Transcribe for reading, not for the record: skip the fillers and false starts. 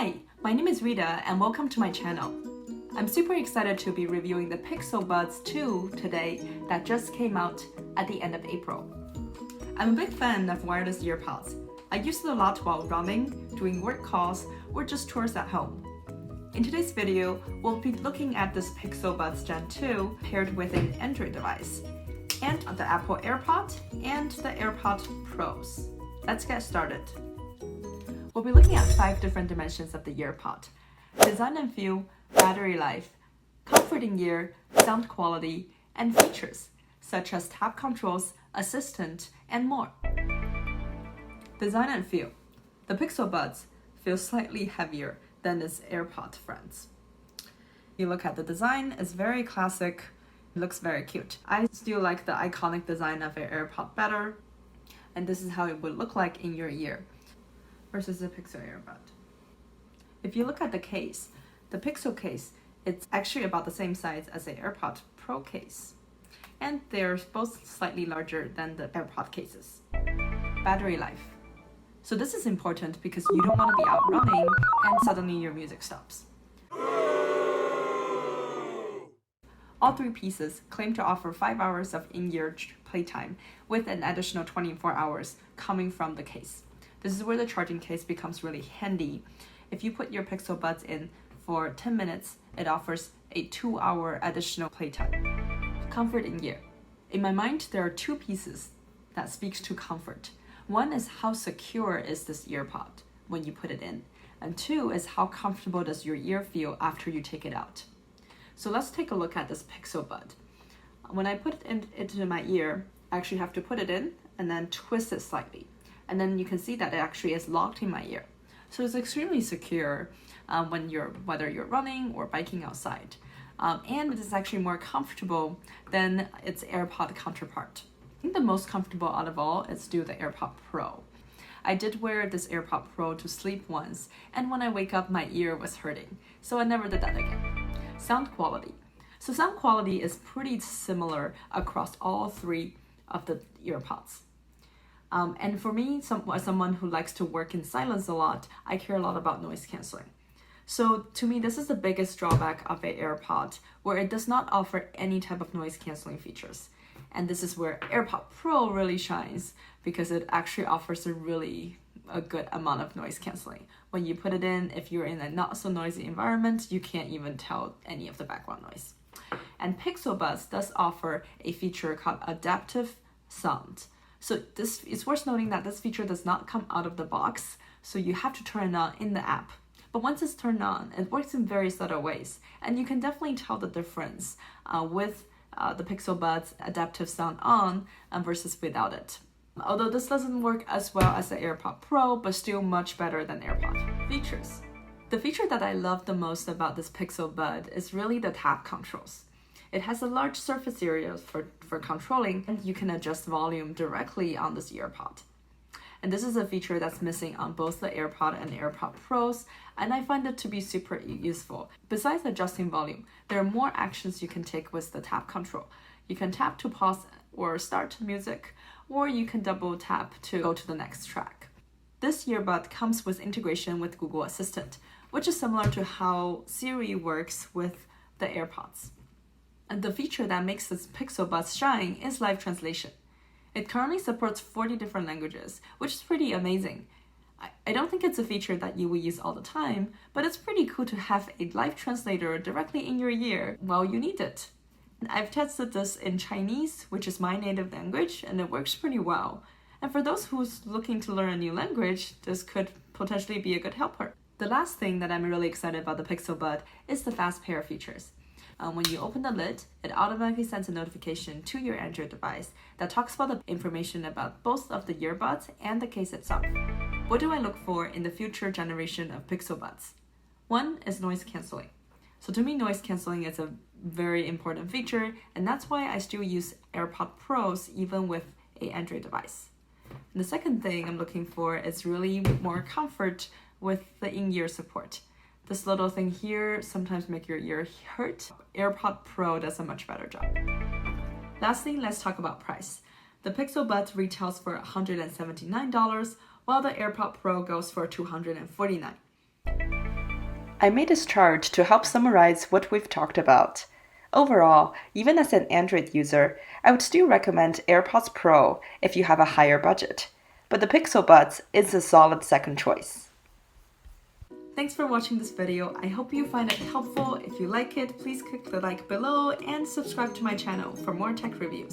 Hi, my name is Rita and welcome to my channel. I'm super excited to be reviewing the Pixel Buds 2 today that just came out at the end of April. I'm a big fan of wireless earpods. I use it a lot while running, doing work calls, or just chores at home. In today's video, we'll be looking at this Pixel Buds Gen 2 paired with an Android device, and the Apple AirPod and the AirPods Pros. Let's get started. We'll be looking at 5 different dimensions of the earpod: design and feel, battery life, comfort in ear, sound quality, and features such as tap controls, assistant, and more. Design and feel. The Pixel Buds feel slightly heavier than its AirPod friends. You look at the design, it's very classic, it looks very cute. I still like the iconic design of an AirPod better, and this is how it would look like in your ear versus the Pixel earbud. If you look at the case, the Pixel case, it's actually about the same size as the AirPods Pro case, and they're both slightly larger than the AirPod cases. Battery life. So this is important because you don't want to be out running and suddenly your music stops. All 3 pieces claim to offer 5 hours of in-ear playtime with an additional 24 hours coming from the case. This is where the charging case becomes really handy. If you put your Pixel Buds in for 10 minutes, it offers a 2-hour additional playtime. Comfort in ear. In my mind, there are 2 pieces that speaks to comfort. One is how secure is this earpod when you put it in, and 2 is how comfortable does your ear feel after you take it out. So let's take a look at this Pixel Bud. When I put it into my ear, I actually have to put it in and then twist it slightly. And then you can see that it actually is locked in my ear. So it's extremely secure whether you're running or biking outside. And it is actually more comfortable than its AirPod counterpart. I think the most comfortable out of all is still the AirPod Pro. I did wear this AirPod Pro to sleep once, and when I wake up, my ear was hurting. So I never did that again. Sound quality. So sound quality is pretty similar across all 3 of the earpods. And for me, as someone who likes to work in silence a lot, I care a lot about noise canceling. So to me, this is the biggest drawback of an AirPod, where it does not offer any type of noise canceling features. And this is where AirPod Pro really shines, because it actually offers a good amount of noise canceling. When you put it in, if you're in a not so noisy environment, you can't even tell any of the background noise. And Pixel Buds does offer a feature called adaptive sound. So it's worth noting that this feature does not come out of the box, so you have to turn it on in the app. But once it's turned on, it works in very subtle ways, and you can definitely tell the difference with the Pixel Buds adaptive sound on versus without it. Although this doesn't work as well as the AirPod Pro, but still much better than AirPod. Features. The feature that I love the most about this Pixel Bud is really the tap controls. It has a large surface area for controlling, and you can adjust volume directly on this earpod. And this is a feature that's missing on both the AirPod and AirPod Pros, and I find it to be super useful. Besides adjusting volume, there are more actions you can take with the tap control. You can tap to pause or start music, or you can double tap to go to the next track. This earbud comes with integration with Google Assistant, which is similar to how Siri works with the AirPods. And the feature that makes this Pixel Buds shine is live translation. It currently supports 40 different languages, which is pretty amazing. I don't think it's a feature that you will use all the time, but it's pretty cool to have a live translator directly in your ear while you need it. I've tested this in Chinese, which is my native language, and it works pretty well. And for those who's looking to learn a new language, this could potentially be a good helper. The last thing that I'm really excited about the Pixel Bud is the fast pair features. When you open the lid, it automatically sends a notification to your Android device that talks about the information about both of the earbuds and the case itself. What do I look for in the future generation of Pixel Buds? One is noise canceling. So to me, noise canceling is a very important feature, and that's why I still use AirPod Pros even with an Android device. And the second thing I'm looking for is really more comfort with the in-ear support. This little thing here sometimes make your ear hurt. AirPod Pro does a much better job. Lastly, let's talk about price. The Pixel Buds retails for $179, while the AirPod Pro goes for $249. I made this chart to help summarize what we've talked about. Overall, even as an Android user, I would still recommend AirPods Pro if you have a higher budget, but the Pixel Buds is a solid second choice. Thanks for watching this video. I hope you find it helpful. If you like it, please click the like below and subscribe to my channel for more tech reviews.